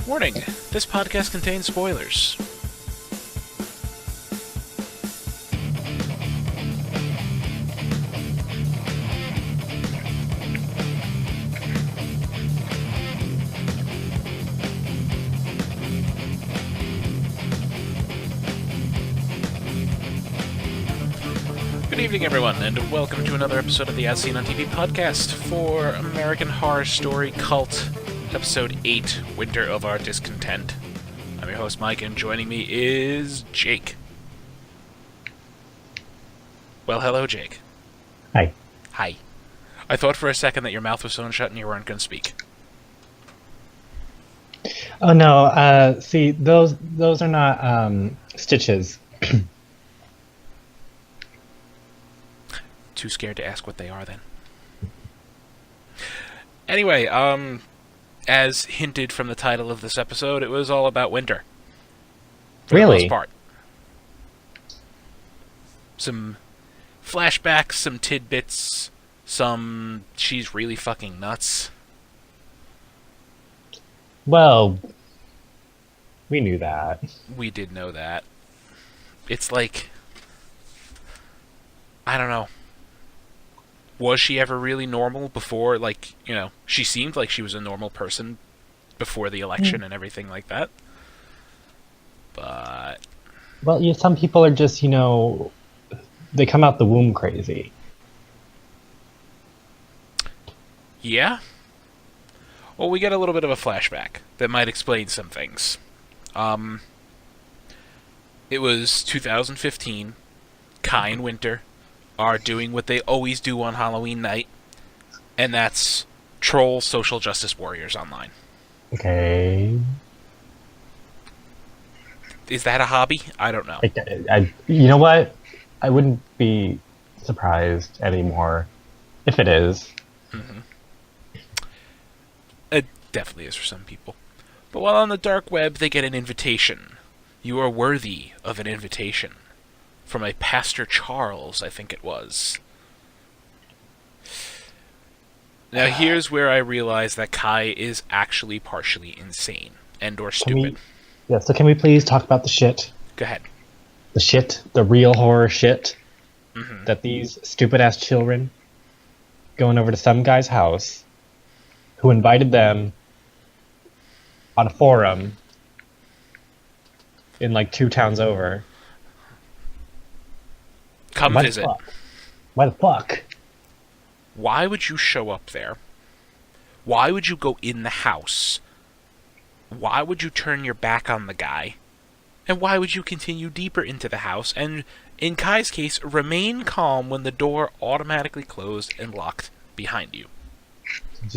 Warning, this podcast contains spoilers. Good evening, everyone, and welcome to another episode of the As Seen on TV podcast for American Horror Story Cult, Episode 8, Winter of Our Discontent. I'm your host, Mike, and joining me is Jake. Well, hello, Jake. Hi. Hi. I thought for a second that your mouth was sewn shut and you weren't going to speak. Oh no, see, those are not stitches. Too scared to ask what they are, then. Anyway, as hinted from the title of this episode, it was all about winter. For the most part. Some flashbacks, some tidbits, some she's really fucking nuts. Well, we knew that. We did know that. It's like, I don't know. Was she ever really normal before, like, you know, she seemed like she was a normal person before the election and everything like that. But... well, yeah, some people are just, you know, they come out the womb crazy. Yeah? Well, we get a little bit of a flashback that might explain some things. It was 2015. Kai and Winter are doing what they always do on Halloween night, and that's troll social justice warriors online. Okay. Is that a hobby? I don't know. You know what? I wouldn't be surprised anymore if it is. Mm-hmm. It definitely is for some people. But while on the dark web, they get an invitation. You are worthy of an invitation. From a Pastor Charles, I think it was. Now here's where I realize that Kai is actually partially insane and or stupid. So can we please talk about the shit? Go ahead. The shit, the real horror shit, that these stupid-ass children going over to some guy's house who invited them on a forum in like 2 towns over. Come visit. Why the fuck? Why would you show up there? Why would you go in the house? Why would you turn your back on the guy? And why would you continue deeper into the house and, in Kai's case, remain calm when the door automatically closed and locked behind you?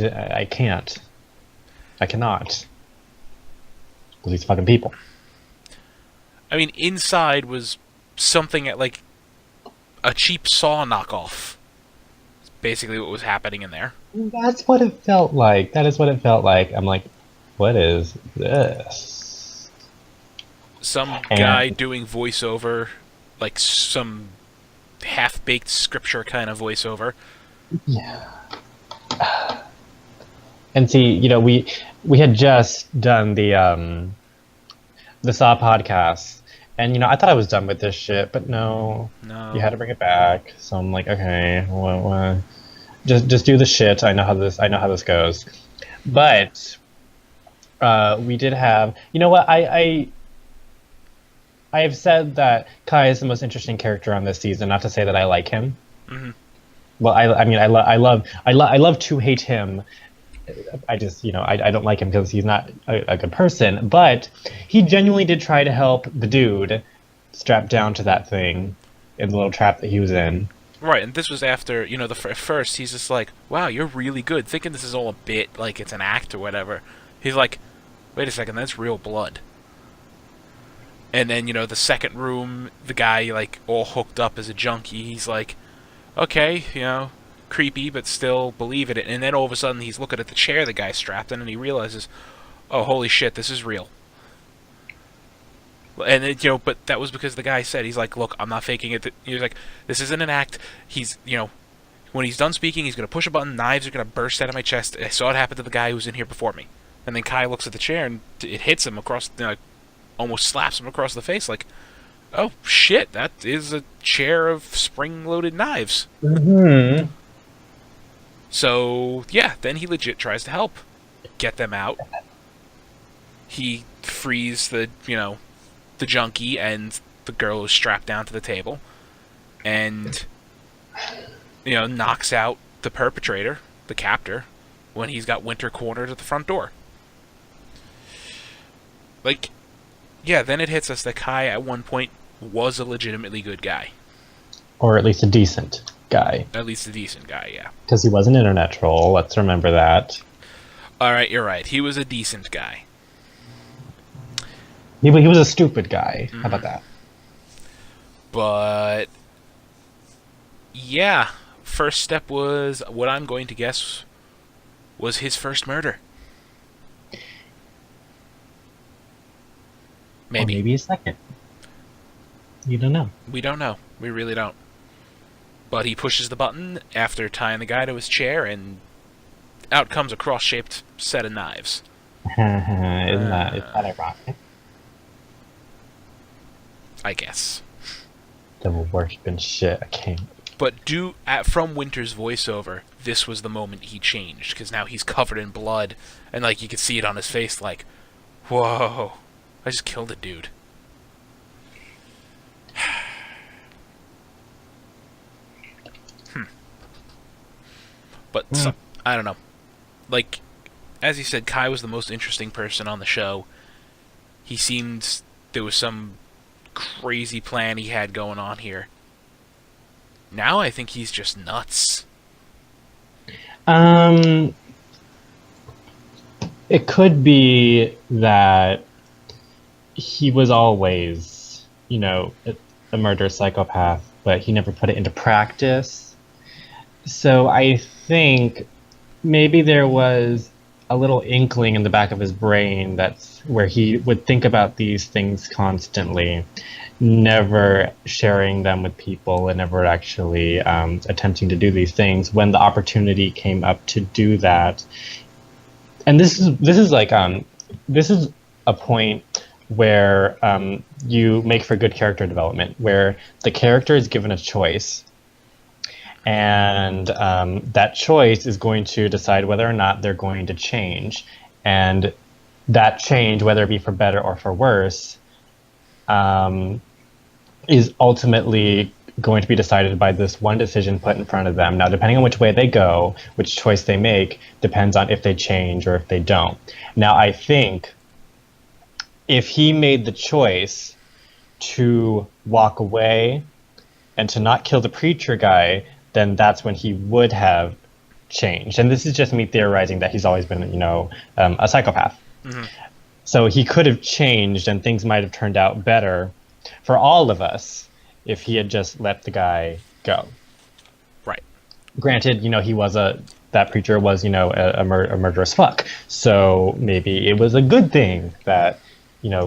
I can't. I cannot. These fucking people. I mean, inside was something at, like, a cheap Saw knockoff. It's basically what was happening in there. That's what it felt like. That is what it felt like. I'm like, what is this? Some guy doing voiceover, like some half-baked scripture kind of voiceover. Yeah. And see, you know, we had just done the Saw podcast. And, you know, I thought I was done with this shit, but no. You had to bring it back. So I'm like, okay, well, just do the shit. I know how this goes. But we did have, you know what? I have said that Kai is the most interesting character on this season. Not to say that I like him. Mm-hmm. Well, I love to hate him. I just, you know, I don't like him because he's not a good person, but he genuinely did try to help the dude strapped down to that thing in the little trap that he was in. Right, and this was after, you know, at first he's just like, wow, you're really good, thinking this is all a bit, like it's an act or whatever. He's like, wait a second, that's real blood. And then, you know, the second room, the guy, like, all hooked up as a junkie, he's like, okay, you know, creepy, but still believe in it. And then all of a sudden he's looking at the chair the guy's strapped in and he realizes, oh, holy shit, this is real. And it, you know, but that was because the guy said, he's like, look, I'm not faking it. He was like, this isn't an act. He's, you know, when he's done speaking, he's going to push a button, knives are going to burst out of my chest. I saw it happen to the guy who was in here before me. And then Kai looks at the chair and it hits him across, almost slaps him across the face. Like, oh shit, that is a chair of spring-loaded knives. Mm-hmm. So yeah, then he legit tries to help get them out. He frees the junkie and the girl is strapped down to the table, and knocks out the perpetrator, the captor, when he's got Winter cornered at the front door. Like, yeah, then it hits us that Kai at one point was a legitimately good guy. Or at least a decent guy. At least a decent guy, yeah. Because he was an internet troll, let's remember that. Alright, you're right. He was a decent guy. He was a stupid guy. How about that? But yeah, first step was what I'm going to guess was his first murder. Maybe. Or maybe a second. You don't know. We don't know. We really don't. But he pushes the button after tying the guy to his chair, and out comes a cross-shaped set of knives. Isn't that ironic? I guess. Devil worshiping shit. I can't. But from Winter's voiceover, this was the moment he changed, because now he's covered in blood, and you can see it on his face, whoa, I just killed a dude. But I don't know. As you said, Kai was the most interesting person on the show. He seemed there was some crazy plan he had going on here. Now I think he's just nuts. It could be that he was always, a murderous psychopath, but he never put it into practice. So I think maybe there was a little inkling in the back of his brain that's where he would think about these things constantly, never sharing them with people and never actually attempting to do these things. When the opportunity came up to do that, and this is a point where you make for good character development, where the character is given a choice. And that choice is going to decide whether or not they're going to change. And that change, whether it be for better or for worse, is ultimately going to be decided by this one decision put in front of them. Now, depending on which way they go, which choice they make, depends on if they change or if they don't. Now, I think if he made the choice to walk away and to not kill the preacher guy, then that's when he would have changed. And this is just me theorizing that he's always been, a psychopath. Mm-hmm. So he could have changed and things might have turned out better for all of us if he had just let the guy go. Right. Granted, that preacher was, a murderous fuck. So maybe it was a good thing that,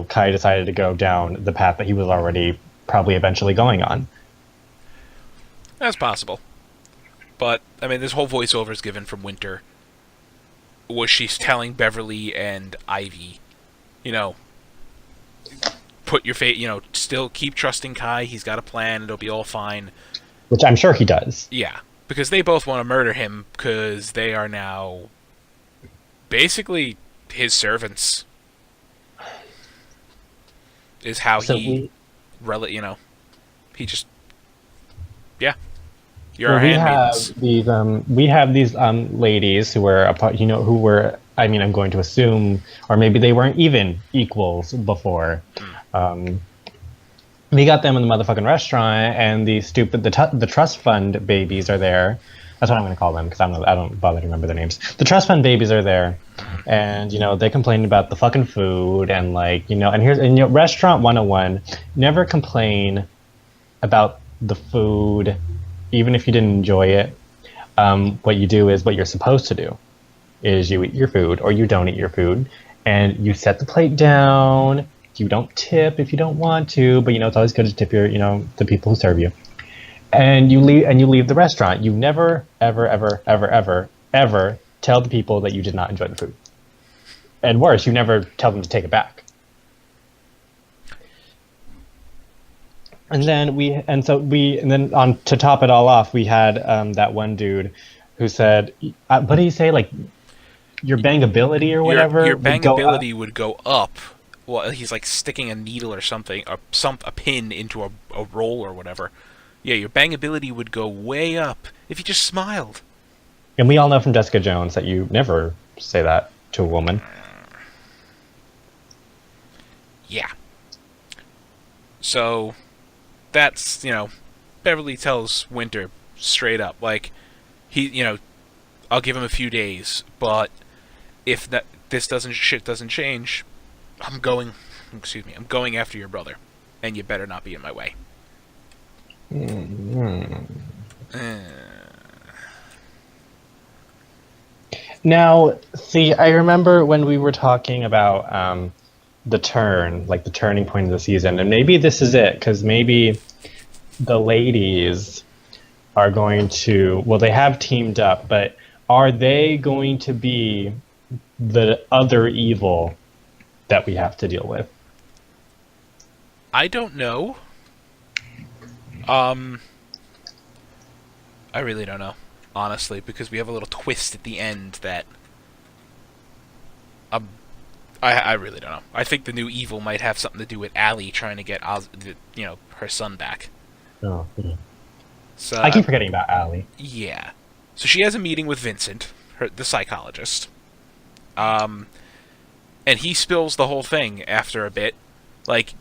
Kai decided to go down the path that he was already probably eventually going on. That's possible. But, this whole voiceover is given from Winter. Was she's telling Beverly and Ivy, put your faith, still keep trusting Kai. He's got a plan. It'll be all fine. Which I'm sure he does. Yeah. Because they both want to murder him because they are now basically his servants. Is how he just, yeah. We have these ladies who were who were, I'm going to assume, or maybe they weren't even equals before. We got them in the motherfucking restaurant, and the trust fund babies are there. That's what I'm going to call them because I don't bother to remember their names. The trust fund babies are there, and they complain about the fucking food and restaurant 101. Never complain about the food. Even if you didn't enjoy it, what you do is what you're supposed to do, is you eat your food or you don't eat your food, and you set the plate down. You don't tip if you don't want to, but it's always good to tip the people who serve you. And you leave the restaurant. You never, ever, ever, ever, ever, ever tell the people that you did not enjoy the food. And worse, you never tell them to take it back. And then on to top it all off, we had that one dude who said, what did he say? Like, your bangability or whatever your would go up. bangability would go up. Well, he's like sticking a needle or something, a pin into a roll or whatever. Yeah, your bangability would go way up if you just smiled. And we all know from Jessica Jones that you never say that to a woman. Yeah. So, that's, Beverly tells Winter straight up, like, I'll give him a few days, but if shit doesn't change, I'm going after your brother, and you better not be in my way. Now, see, I remember when we were talking about the turning point of the season, and maybe this is it, because maybe the ladies are going to, well, they have teamed up, but are they going to be the other evil that we have to deal with? I don't know. I really don't know, honestly, because we have a little twist at the end that I really don't know. I think the new evil might have something to do with Allie trying to get her son back. Oh, yeah. So I keep forgetting about Allie. Yeah. So she has a meeting with Vincent, the psychologist. And he spills the whole thing after a bit. Like,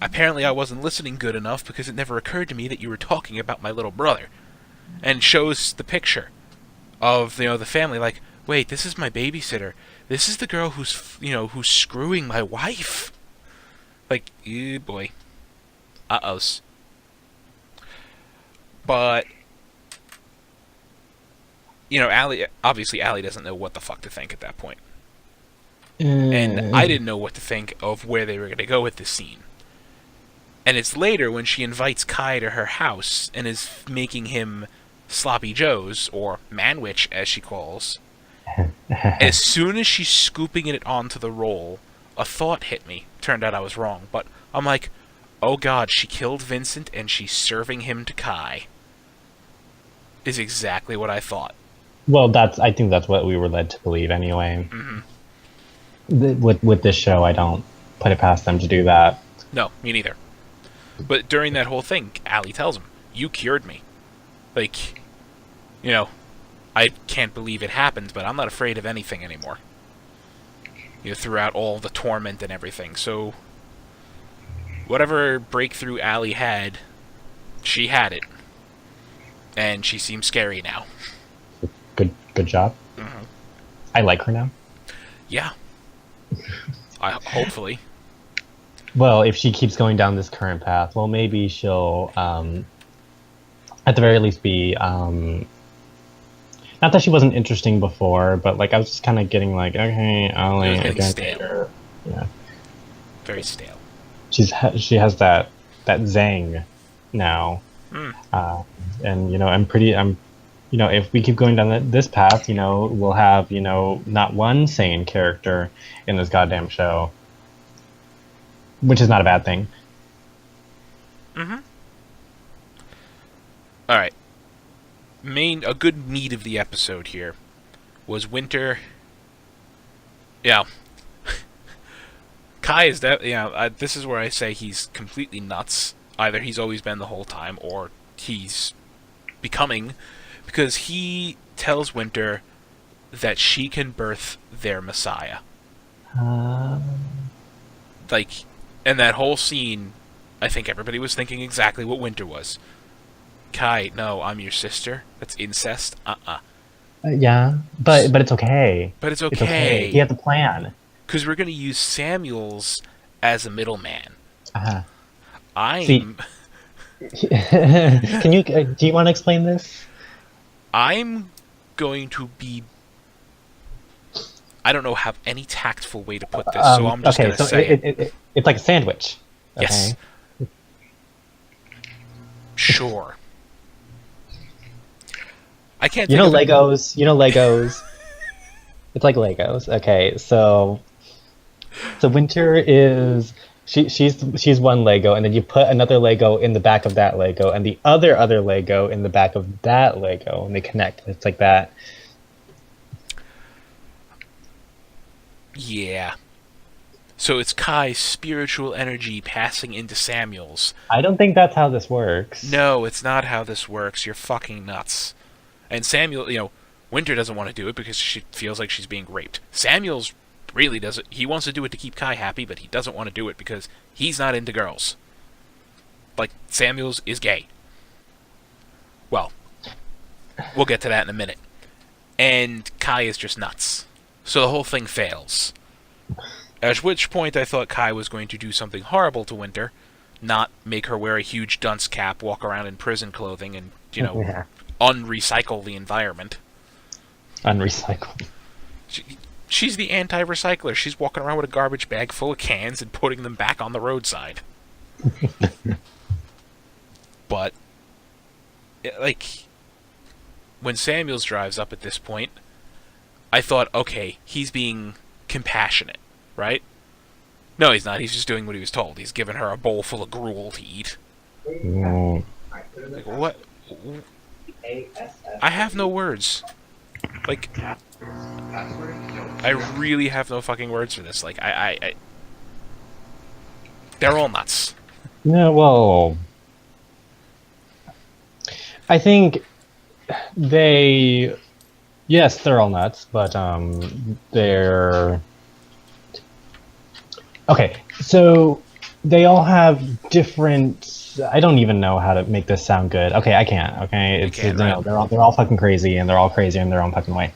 apparently I wasn't listening good enough because it never occurred to me that you were talking about my little brother. And shows the picture of, the family, like, wait, this is my babysitter. This is the girl who's screwing my wife. Like, ew, boy. Uh-ohs. But, Allie doesn't know what the fuck to think at that point. And I didn't know what to think of where they were going to go with this scene. And it's later when she invites Kai to her house and is making him sloppy joes, or manwich as she calls. As soon as she's scooping it onto the roll, a thought hit me. Turned out I was wrong, but I'm like, oh god, she killed Vincent and she's serving him to Kai. Is exactly what I thought. Well, I think that's what we were led to believe anyway. Mm-hmm. With this show, I don't put it past them to do that. No, me neither. But during that whole thing, Allie tells him, you cured me. Like, I can't believe it happened, but I'm not afraid of anything anymore. Throughout all the torment and everything. So, whatever breakthrough Allie had, she had it. And she seems scary now. Good job. Mm-hmm. I like her now. Yeah. Hopefully. Well, if she keeps going down this current path, well, maybe she'll, at the very least, be, not that she wasn't interesting before, but, like, I was just kind of getting, like, okay, Allie, again, stale. Yeah. Very stale. She has that zang now. And, if we keep going down this path, we'll have, not one sane character in this goddamn show. Which is not a bad thing. Mm-hmm. Alright. A good meat of the episode here was Winter. Yeah. Kai is this is where I say he's completely nuts. Either he's always been the whole time, or he's becoming, because he tells Winter that she can birth their Messiah. And that whole scene, I think everybody was thinking exactly what Winter was. Kai, no, I'm your sister. That's incest. Yeah, but it's okay. But it's okay. He had the plan. Because we're going to use Samuels as a middleman. Can you? Do you want to explain this? I'm going to be. I don't know have any tactful way to put this, so I'm just going to say it's like a sandwich. Okay? Yes. Sure. I can't. Legos. It's like Legos. Okay, so Winter is she's one Lego, and then you put another Lego in the back of that Lego, and the other Lego in the back of that Lego, and they connect. It's like that. Yeah. So it's Kai's spiritual energy passing into Samuel's. I don't think that's how this works. No, it's not how this works. You're fucking nuts. And Samuel, Winter doesn't want to do it because she feels like she's being raped. Samuel's really doesn't. He wants to do it to keep Kai happy, but he doesn't want to do it because he's not into girls. Like, Samuel's is gay. Well, we'll get to that in a minute. And Kai is just nuts. So the whole thing fails. At which point I thought Kai was going to do something horrible to Winter, not make her wear a huge dunce cap, walk around in prison clothing, and, Yeah. unrecycle the environment. Unrecycled. She's the anti-recycler. She's walking around with a garbage bag full of cans and putting them back on the roadside. But, when Samuels drives up at this point, I thought, okay, he's being compassionate, right? No, he's not. He's just doing what he was told. He's giving her a bowl full of gruel to eat. Mm. Like, what? I have no words. Like, I really have no fucking words for this. Like, they're all nuts. No, well, I think yes, they're all nuts, but they're okay. So they all have different. I don't even know how to make this sound good. Okay, I can't. Okay, Right? They're all fucking crazy, and they're all crazy in their own fucking way.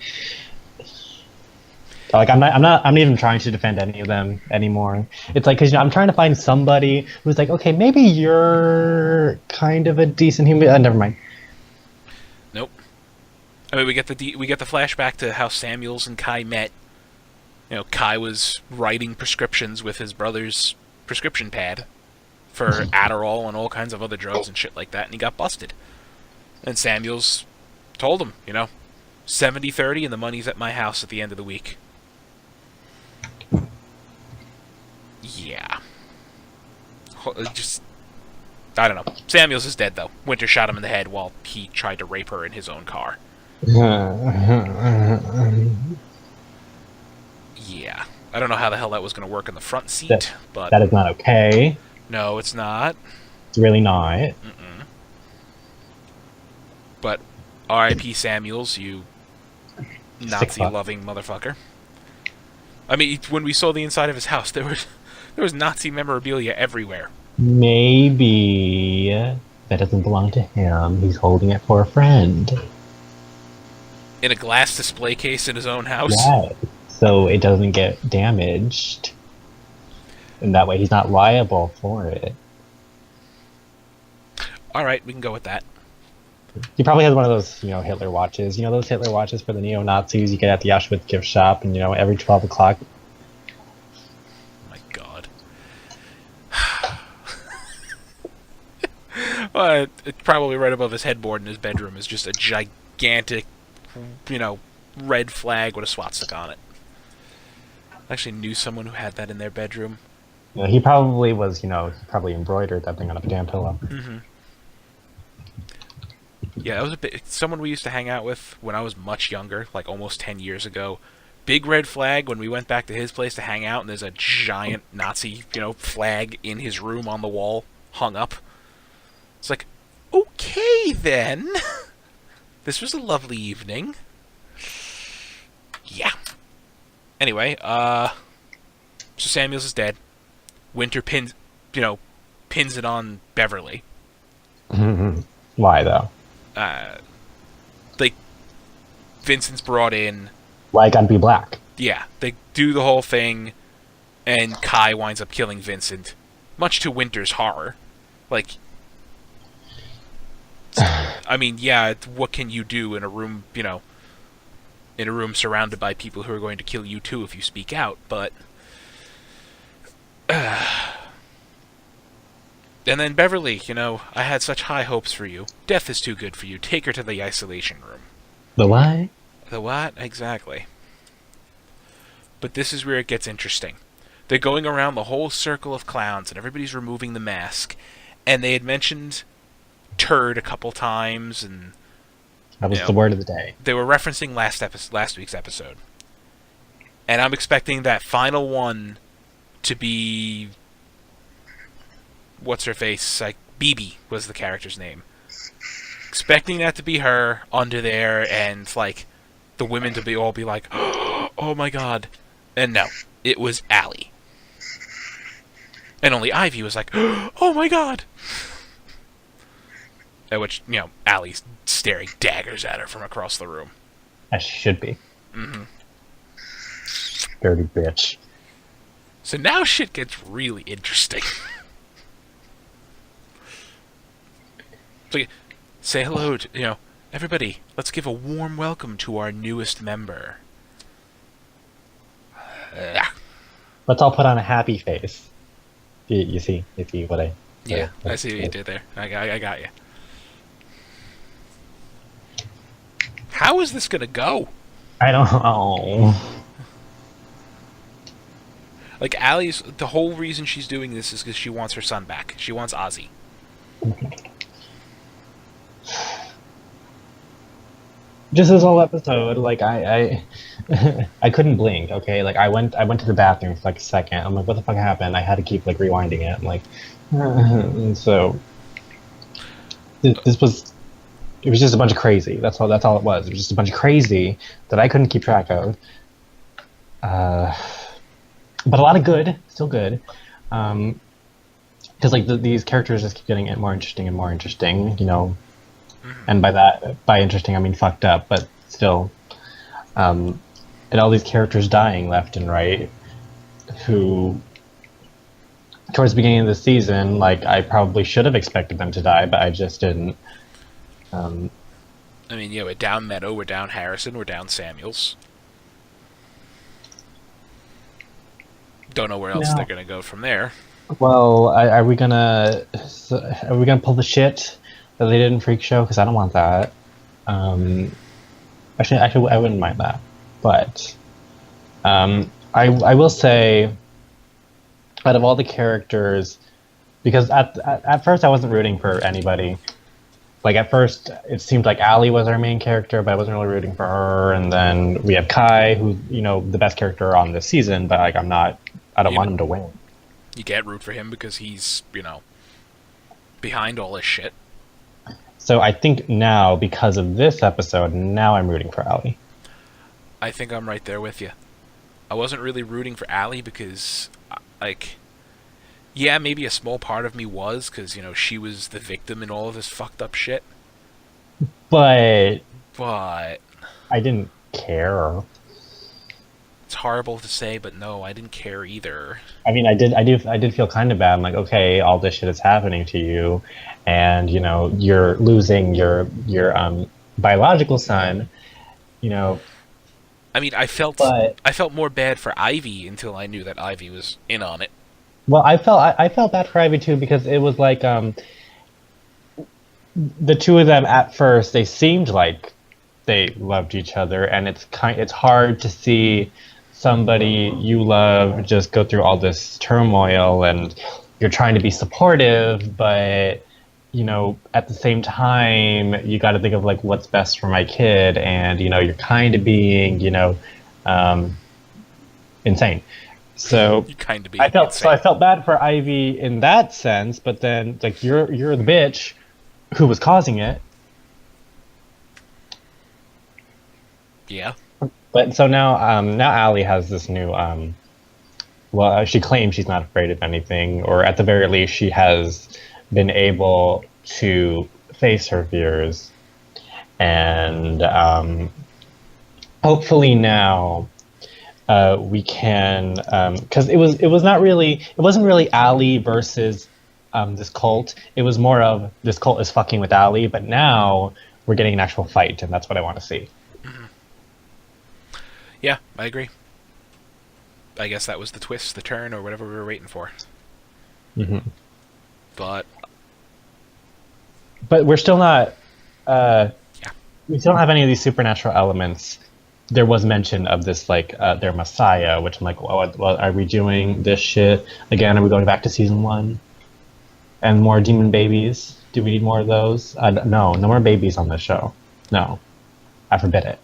Like I'm not even trying to defend any of them anymore. It's like, because I'm trying to find somebody who's like, okay, maybe you're kind of a decent human. Never mind. Nope. I mean, we get the flashback to how Samuels and Kai met. Kai was writing prescriptions with his brother's prescription pad for Adderall and all kinds of other drugs and shit like that, and he got busted. And Samuels told him, 70-30 and the money's at my house at the end of the week. Yeah. I don't know. Samuels is dead, though. Winter shot him in the head while he tried to rape her in his own car. Yeah. I don't know how the hell that was going to work in the front seat, but... That is not okay. No, it's not. It's really not. Mm-mm. But R.I.P. Samuels, you Nazi-loving motherfucker. I mean, when we saw the inside of his house, there was Nazi memorabilia everywhere. Maybe that doesn't belong to him. He's holding it for a friend. In a glass display case in his own house? Yeah, so it doesn't get damaged. And that way he's not liable for it. Alright, we can go with that. He probably has one of those, Hitler watches. Those Hitler watches for the neo-Nazis you get at the Auschwitz gift shop, and, every 12 o'clock. My God. Well, it's probably right above his headboard in his bedroom is just a gigantic, red flag with a swastika on it. I actually knew someone who had that in their bedroom. He probably was, he probably embroidered that thing on a damn pillow. Mm-hmm. Yeah, that was someone we used to hang out with when I was much younger, like almost 10 years ago. Big red flag when we went back to his place to hang out, and there's a giant Nazi, flag in his room on the wall, hung up. It's like, okay then. This was a lovely evening. Yeah. Anyway, so Samuels is dead. Winter pins it on Beverly. Why, though? Vincent's brought in. Why it gotta be black? Yeah, they do the whole thing, and Kai winds up killing Vincent, much to Winter's horror. I mean, yeah, what can you do in a room, in a room surrounded by people who are going to kill you too if you speak out, but... And then Beverly, I had such high hopes for you. Death is too good for you. Take her to the isolation room. The what? The what? Exactly. But this is where it gets interesting. They're going around the whole circle of clowns, and everybody's removing the mask. And they had mentioned turd a couple times, and that was the word of the day. They were referencing last week's episode. And I'm expecting that final one to be... What's her face? Like, BB was the character's name. Expecting that to be her under there, and, like, the women to all be like, oh my god. And no, it was Allie. And only Ivy was like, oh my god. At which, Allie's staring daggers at her from across the room. As she should be. Mm-hmm. Dirty bitch. So now shit gets really interesting. So, say hello to, everybody. Let's give a warm welcome to our newest member. Let's all put on a happy face. You see what I... Yeah, I see what you did there. I got you. How is this gonna go? I don't know. Like, the whole reason she's doing this is because she wants her son back. She wants Ozzy. Just this whole episode, like, I couldn't blink, okay? Like, I went to the bathroom for like a second. I'm like, what the fuck happened? I had to keep like rewinding it. I'm like, and so this was... It was just a bunch of crazy. That's all it was. It was just a bunch of crazy that I couldn't keep track of. But a lot of good, still good. Because like these characters just keep getting more interesting and more interesting, And by interesting I mean fucked up, but still. And all these characters dying left and right, who towards the beginning of the season, like, I probably should have expected them to die, but I just didn't. I mean, we're down Meadow, we're down Harrison, we're down Samuels. Don't know where else they're gonna go from there. Well, are we gonna pull the shit that they did in Freak Show? Because I don't want that. Actually, I wouldn't mind that. But I will say, out of all the characters, because at first I wasn't rooting for anybody. Like, at first, it seemed like Allie was our main character, but I wasn't really rooting for her. And then we have Kai, who's, the best character on this season, but, like, I don't want him to win. You can't root for him because he's, behind all this shit. So I think now, because of this episode, now I'm rooting for Allie. I think I'm right there with you. I wasn't really rooting for Allie because, like... Yeah, maybe a small part of me was, because, she was the victim in all of this fucked up shit. But... I didn't care. It's horrible to say, but no, I didn't care either. I mean, I did feel kind of bad. I'm like, okay, all this shit is happening to you, and, you're losing your biological son, I mean, I felt more bad for Ivy until I knew that Ivy was in on it. Well, I felt bad for Ivy too, because it was like the two of them at first, they seemed like they loved each other, and it's hard to see somebody you love just go through all this turmoil, and you're trying to be supportive, but at the same time you got to think of like what's best for my kid, and you're kind of being insane. So I felt bad for Ivy in that sense, but then like you're the bitch who was causing it. Yeah. But so now Allie has this new she claims she's not afraid of anything, or at the very least she has been able to face her fears, and hopefully now we can, because it wasn't really Allie versus this cult. It was more of this cult is fucking with Allie, but now we're getting an actual fight, and that's what I want to see. Mm-hmm. Yeah, I agree. I guess that was the twist, the turn, or whatever we were waiting for. Mm-hmm. But we're still not. We still don't have any of these supernatural elements there was mention of this like their Messiah, which I'm like, well, are we doing this shit again? Are we going back to season 1 and more demon babies? Do we need more of those? No more babies on this show. No, I forbid it.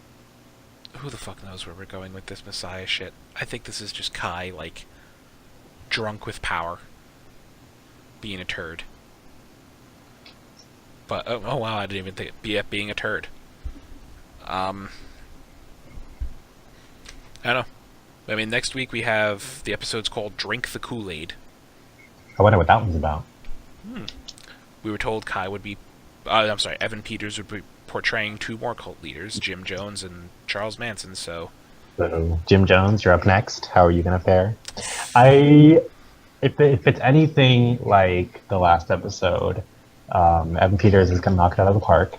Who the fuck knows where we're going with this Messiah shit? I think this is just Kai, like, drunk with power, being a turd. But oh wow, I didn't even think it being a turd. I don't know. I mean, next week we have the episode's called "Drink the Kool-Aid." I wonder what that one's about. We were told Kai would be, I'm sorry, Evan Peters would be portraying 2 more cult leaders, Jim Jones and Charles Manson. So, Jim Jones, you're up next. How are you gonna fare? If it's anything like the last episode, Evan Peters is gonna knock it out of the park,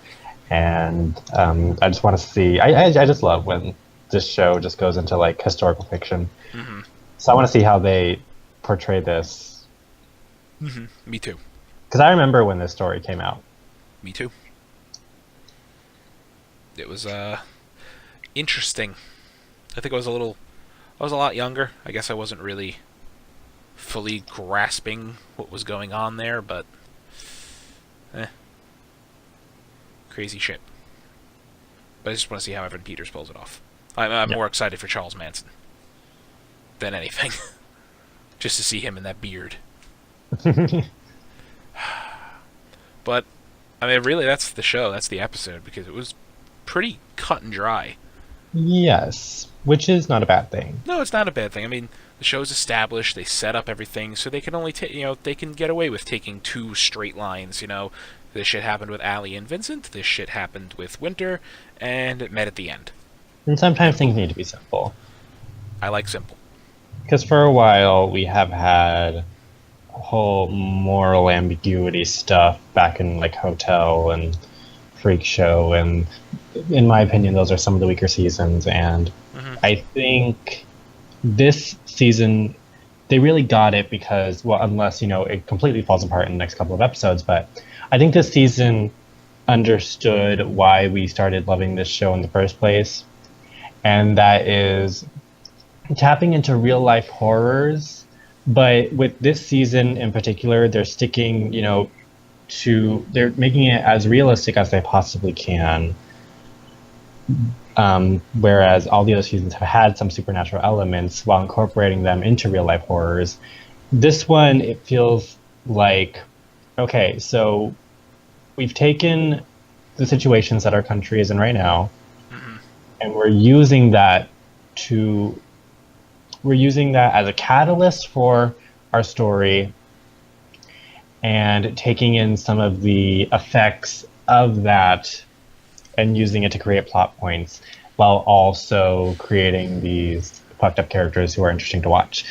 and I just want to see. I just love when this show just goes into like historical fiction. mm-hmm. So I want to see how they portray this. Mm-hmm. Me too. Because I remember when this story came out. Me too. It was interesting. I think I was a lot younger. I guess I wasn't really fully grasping what was going on there, but crazy shit. But I just want to see how Evan Peters pulls it off. I'm more excited for Charles Manson than anything. Just to see him in that beard. But, I mean, really, that's the show. That's the episode, because it was pretty cut and dry. Yes, which is not a bad thing. No, it's not a bad thing. I mean, the show's established. They set up everything, so they can only they can get away with taking 2 straight lines. This shit happened with Allie and Vincent. This shit happened with Winter, and it met at the end. And sometimes things need to be simple. I like simple. Because for a while we have had whole moral ambiguity stuff back in like Hotel and Freak Show, and in my opinion those are some of the weaker seasons, and I think this season they really got it because, well, unless it completely falls apart in the next couple of episodes, but I think this season understood why we started loving this show in the first place, and that is tapping into real life horrors. But with this season in particular, they're sticking, they're making it as realistic as they possibly can. Whereas all the other seasons have had some supernatural elements while incorporating them into real life horrors. This one, it feels like, okay, so we've taken the situations that our country is in right now, and we're using that as a catalyst for our story, and taking in some of the effects of that and using it to create plot points, while also creating these fucked up characters who are interesting to watch.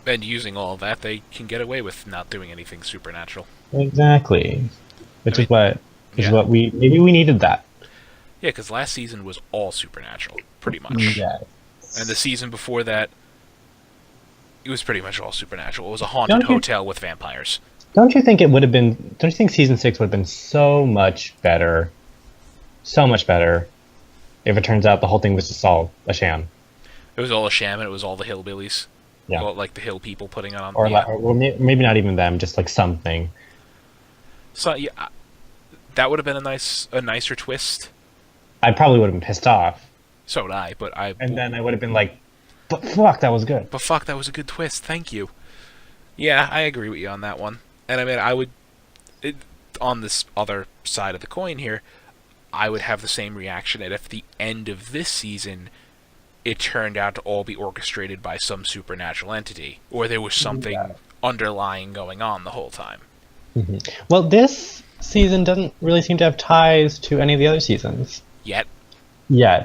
And using all of that, they can get away with not doing anything supernatural. Exactly. Which is what we needed that. Yeah, because last season was all supernatural, pretty much. Yeah. And the season before that, it was pretty much all supernatural. It was a haunted hotel with vampires. Don't you think season 6 would have been so much better if it turns out the whole thing was just all a sham? It was all a sham, and it was all the hillbillies. Yeah. Well, like the hill people putting it on. Or maybe not even them, just like something. So yeah, that would have been a nicer twist. I probably would have been pissed off. So would I, And then I would have been like, but fuck, that was good. But fuck, that was a good twist, thank you. Yeah, I agree with you on that one. And I mean, on this other side of the coin here, I would have the same reaction that if the end of this season, it turned out to all be orchestrated by some supernatural entity, or there was something underlying going on the whole time. Mm-hmm. Well, this season doesn't really seem to have ties to any of the other seasons. Yet.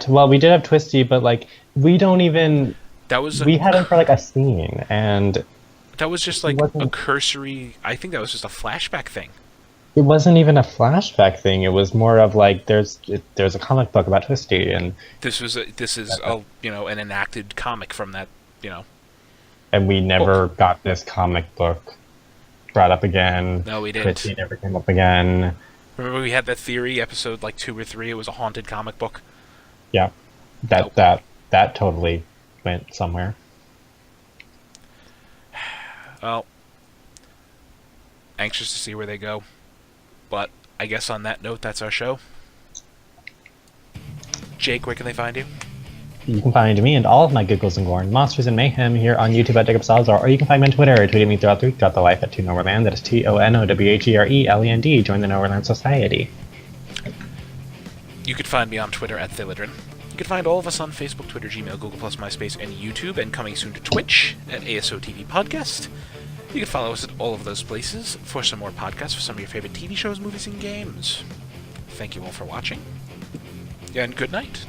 Well, we did have Twisty, but like we don't even. We had him for like a scene, and that was just like a cursory. I think that was just a flashback thing. It wasn't even a flashback thing. It was more of like there's a comic book about Twisty, and this is an enacted comic from that And we never got this comic book brought up again. No, we didn't. Twisty never came up again. Remember we had that theory episode like 2 or 3. It was a haunted comic book. Yeah. That Nope. that totally went somewhere. Well, anxious to see where they go. But I guess on that note, that's our show. Jake, where can they find you? You can find me and all of my giggles and gore and monsters and mayhem here on YouTube at Jacob Salazar, or you can find me on Twitter tweeting me throughout the week, throughout the life at ToNowhereLand. That is TONOWHERELAND. Join the Nowhereland Society. You can find me on Twitter at Thilidrin. You can find all of us on Facebook, Twitter, Gmail, Google+, MySpace, and YouTube, and coming soon to Twitch at ASOTV Podcast. You can follow us at all of those places for some more podcasts for some of your favorite TV shows, movies, and games. Thank you all for watching, and good night.